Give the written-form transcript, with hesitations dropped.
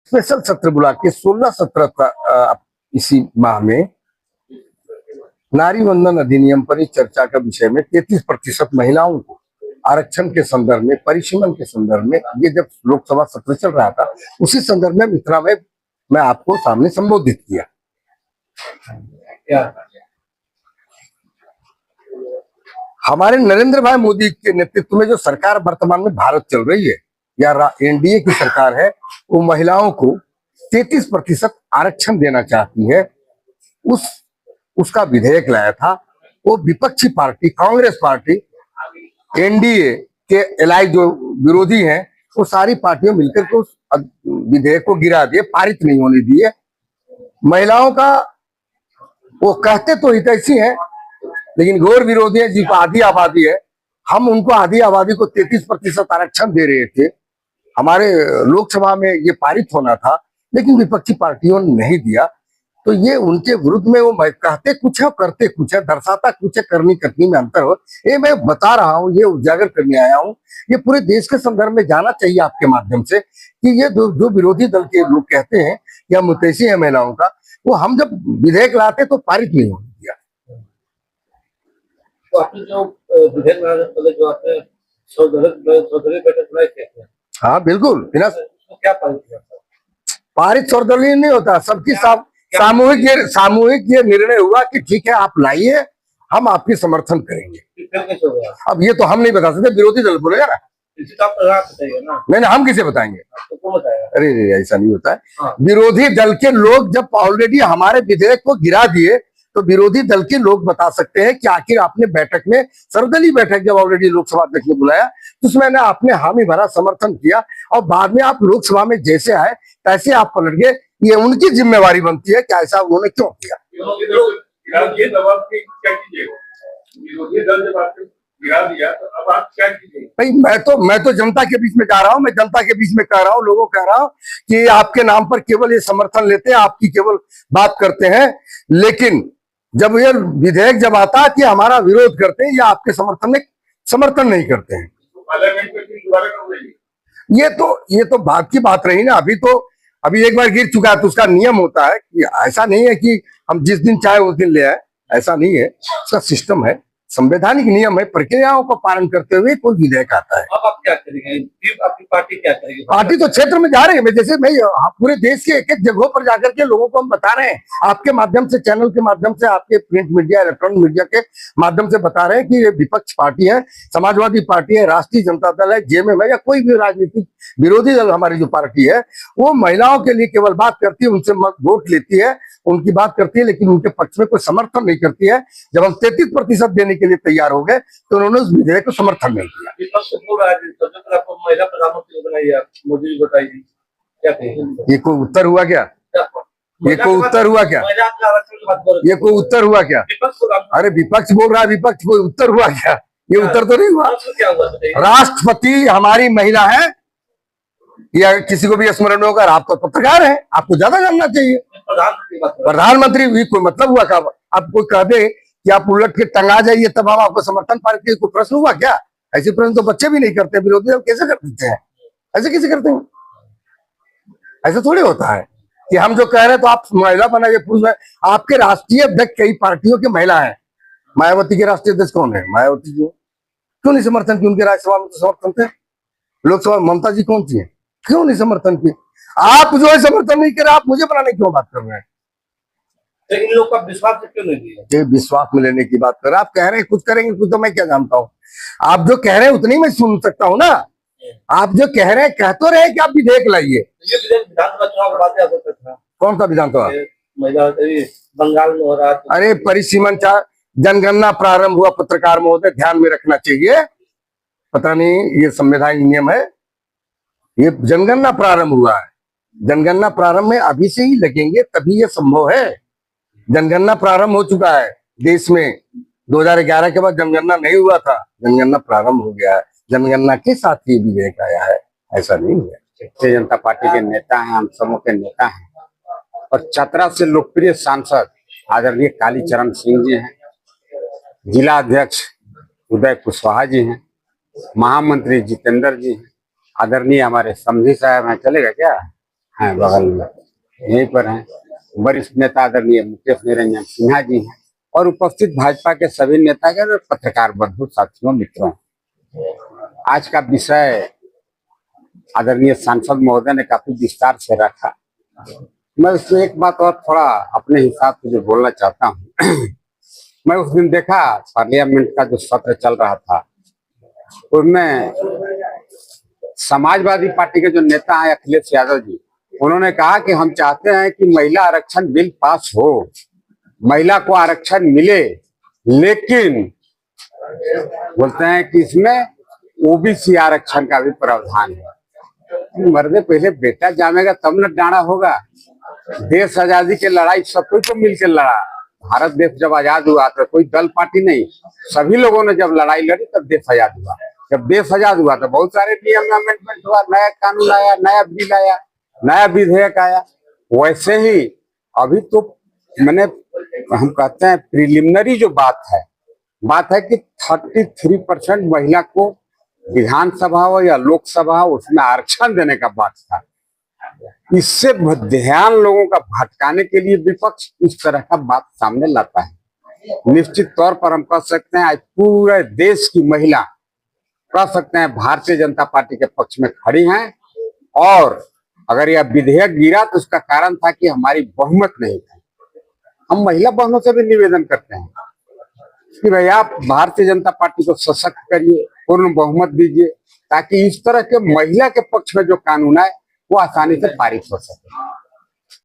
Special सत्र बुला के 16-17 इसी माह में नारी वंदन अधिनियम पर ही चर्चा का विषय में 33% महिलाओं को आरक्षण के संदर्भ में, परिसीमन के संदर्भ में, ये जब लोकसभा सत्र चल रहा था उसी संदर्भ में मिथिला में मैं आपको सामने संबोधित किया। हमारे नरेंद्र भाई मोदी के नेतृत्व में जो सरकार वर्तमान में भारत चल रही है या एनडीए की सरकार है, वो महिलाओं को 33% आरक्षण देना चाहती है। उसका विधेयक लाया था। वो विपक्षी पार्टी कांग्रेस पार्टी, एनडीए के एलाई जो विरोधी हैं, वो सारी पार्टियों मिलकर के उस विधेयक को गिरा दिए, पारित नहीं होने दिए। महिलाओं का वो कहते तो हितैषी हैं, लेकिन घोर विरोधी है जिसको आधी आबादी है। हम उनको आधी आबादी को 33% आरक्षण दे रहे थे। हमारे लोकसभा में ये पारित होना था, लेकिन विपक्षी पार्टियों ने नहीं दिया। तो ये उनके विरुद्ध में वो कहते कुछ है करते कुछ है, दर्शाता कुछ है, करनी कथनी में अंतर हो। ये मैं बता रहा हूँ, ये उजागर करने आया हूँ। ये पूरे देश के संदर्भ में जाना चाहिए आपके माध्यम से कि ये जो विरोधी दल के लोग कहते हैं या मुतैसी है महिलाओं का, वो हम जब विधेयक लाते तो पारित नहीं होने दिया। तो आपने जो विधेयक लाने से पहले जो आपने सर्वदलीय बैठक बुलाई थी, हाँ बिल्कुल, बिना क्या पारित किया? पारित सर्वदलीय नहीं होता, सबकी सामूहिक ये निर्णय हुआ कि ठीक है आप लाइए, हम आपकी समर्थन करेंगे। अब ये तो हम नहीं बता सकते, विरोधी दल बोलेगा ना। नहीं, हम किसे बताएंगे? तो अरे ऐसा नहीं होता है। हाँ। विरोधी दल के लोग जब ऑलरेडी हमारे विधेयक को गिरा दिए तो विरोधी दल के लोग बता सकते हैं कि आखिर आपने बैठक में, सर्वदलीय बैठक जब ऑलरेडी लोकसभा अध्यक्ष ने बुलाया तो उसमें ना आपने हामी भरा समर्थन किया और बाद में आप लोकसभा में जैसे आए तैसे आप पलट गए। ये उनकी जिम्मेवारी बनती है कि ऐसा उन्होंने क्यों किया। भाई मैं तो जनता के बीच में जा रहा हूँ, मैं जनता के बीच में कह रहा हूँ, लोगों कह रहा हूँ कि आपके नाम पर केवल ये समर्थन लेते हैं, आपकी केवल बात करते हैं, लेकिन जब ये विधेयक जब आता है कि हमारा विरोध करते हैं या आपके समर्थन नहीं करते हैं। ये तो बात की बात रही ना। अभी एक बार गिर चुका है तो उसका नियम होता है कि ऐसा नहीं है कि हम जिस दिन चाहे उस दिन ले आए, ऐसा नहीं है। उसका सिस्टम है, संवैधानिक नियम है, प्रक्रियाओं का पालन करते हुए कोई विधेयक आता है। अब आप क्या करेंगे? आपकी पार्टी क्या करेगी? पार्टी तो क्षेत्र में जा रही है। जैसे मैं पूरे देश के एक एक जगहों पर जाकर के लोगों को हम बता रहे हैं, आपके माध्यम से, चैनल के माध्यम से, आपके प्रिंट मीडिया, इलेक्ट्रॉनिक मीडिया के माध्यम से बता रहे हैं कि ये विपक्ष पार्टी है, समाजवादी पार्टी है, राष्ट्रीय जनता दल है, जेएमएम है या कोई भी राजनीतिक विरोधी दल हमारी जो पार्टी है, वो महिलाओं के लिए केवल बात करती है, उनसे वोट लेती है, उनकी बात करती है, लेकिन उनके पक्ष में कोई समर्थन नहीं करती है। जब हम 33% देने के लिए तैयार हो गए तो उन्होंने उस विधेयक को समर्थन नहीं किया। महिला प्रधानमंत्री बनाइए, मोदी जी बताइए, क्या कहेंगे? ये कोई उत्तर हुआ क्या? ये कोई उत्तर हुआ क्या? ये कोई उत्तर हुआ क्या? अरे विपक्ष बोल रहा है, विपक्ष कोई उत्तर हुआ क्या? ये उत्तर तो नहीं हुआ। राष्ट्रपति हमारी महिला है या किसी को भी स्मरण होगा। आप तो पत्रकार हैं, आपको ज्यादा जानना चाहिए। प्रधानमंत्री भी कोई मतलब हुआ का? आप कोई कह दे कि आप उलट के टंगा जाइए तब हम आपको समर्थन पार्टी, कोई प्रश्न हुआ क्या? ऐसे प्रश्न तो बच्चे भी नहीं करते, विरोधी दल कैसे कर देते हैं? ऐसे कैसे करते हैं? ऐसा थोड़ी होता है कि हम जो कह रहे हैं तो आप महिला बनाइए, पुरुष में। आपके राष्ट्रीय अध्यक्ष कई पार्टियों की महिला है। मायावती के राष्ट्रीय अध्यक्ष कौन है? मायावती जी। क्यों नहीं समर्थन की? उनके राज्यसभा में तो समर्थन थे। लोकसभा ममता जी कौन सी है? क्यों नहीं समर्थन की? आप जो है समर्थन नहीं कर, आप मुझे बनाने क्यों बात कर रहे हैं? इन लोग का विश्वास क्यों नहीं दिया? विश्वास में लेने की बात कर रहे हैं। आप कह रहे हैं कुछ करेंगे कुछ, तो मैं क्या जानता हूँ? आप जो कह रहे हैं उतनी मैं सुन सकता हूँ ना। आप जो कह रहे हैं, कह तो रहे कि आप विधेयक लाइए। विधानसभा चुनाव के बाद आ सकता था। कौन सा विधानसभा? बंगाल में हो रहा है। अरे परिसीमन जनगणना प्रारंभ हुआ, पत्रकार महोदय ध्यान में रखना चाहिए। पता नहीं ये संवैधानिक नियम है। ये जनगणना प्रारंभ हुआ है। जनगणना प्रारंभ में अभी से ही लगेंगे तभी ये संभव है। जनगणना प्रारंभ हो चुका है देश में। 2011 के बाद जनगणना नहीं हुआ था, जनगणना प्रारंभ हो गया है। जनगणना के साथ ही विधेयक आया है, ऐसा नहीं है। भारतीय जनता पार्टी के नेता हैं, हम समूह के नेता हैं और चतरा से लोकप्रिय सांसद आदरणीय कालीचरण सिंह जी हैं, जिला अध्यक्ष उदय कुशवाहा जी हैं, महामंत्री जितेंद्र जी हैं, आदरणीय हमारे समधी साहब हैं। चलेगा क्या? हैं बगल में, यहीं पर हैं। वरिष्ठ नेता आदरणीय मुकेश निरंजन सिन्हा जी हैं और उपस्थित भाजपा के सभी नेतागण और पत्रकार बंधु साथियों मित्रों। आज का विषय आदरणीय सांसद महोदय ने काफी विस्तार से रखा। मैं उसमें एक बात और थोड़ा अपने हिसाब से जो बोलना चाहता हूँ। मैं उस दिन देखा पार्लियामेंट का जो सत्र चल रहा था, उसमें समाजवादी पार्टी के जो नेता हैं अखिलेश यादव जी, उन्होंने कहा कि हम चाहते हैं कि महिला आरक्षण बिल पास हो, महिला को आरक्षण मिले, लेकिन बोलते हैं कि इसमें ओबीसी आरक्षण का भी प्रावधान है। मर्दे पहले बेटा जामेगा तब न डांडा होगा। देश आजादी की लड़ाई सब कोई को मिलकर लड़ा। भारत देश जब आजाद हुआ तो कोई दल पार्टी नहीं, सभी लोगों ने जब लड़ाई लड़ी तब देश आजाद हुआ। जब देश आजाद हुआ तो बहुत सारे नियम में अमेंडमेंट हुआ, नया कानून आया, नया बिल आया, नया विधेयक आया। वैसे ही अभी तो मैंने हम कहते हैं प्रिलिमिनरी जो बात है कि 33% महिला को विधानसभा हो या लोकसभा हो उसमें आरक्षण देने का बात था। इससे ध्यान लोगों का भटकाने के लिए विपक्ष इस तरह का बात सामने लाता है। निश्चित तौर पर हम कह सकते हैं आज पूरे देश की महिला कह सकते हैं भारतीय जनता पार्टी के पक्ष में खड़ी हैं, और अगर यह विधेयक गिरा तो उसका कारण था कि हमारी बहुमत नहीं थी। हम महिला बहनों से भी निवेदन करते हैं कि भाई आप भारतीय जनता पार्टी को सशक्त करिए, पूर्ण बहुमत दीजिए, ताकि इस तरह के महिला के पक्ष में जो कानून है वो आसानी से पारित हो सके।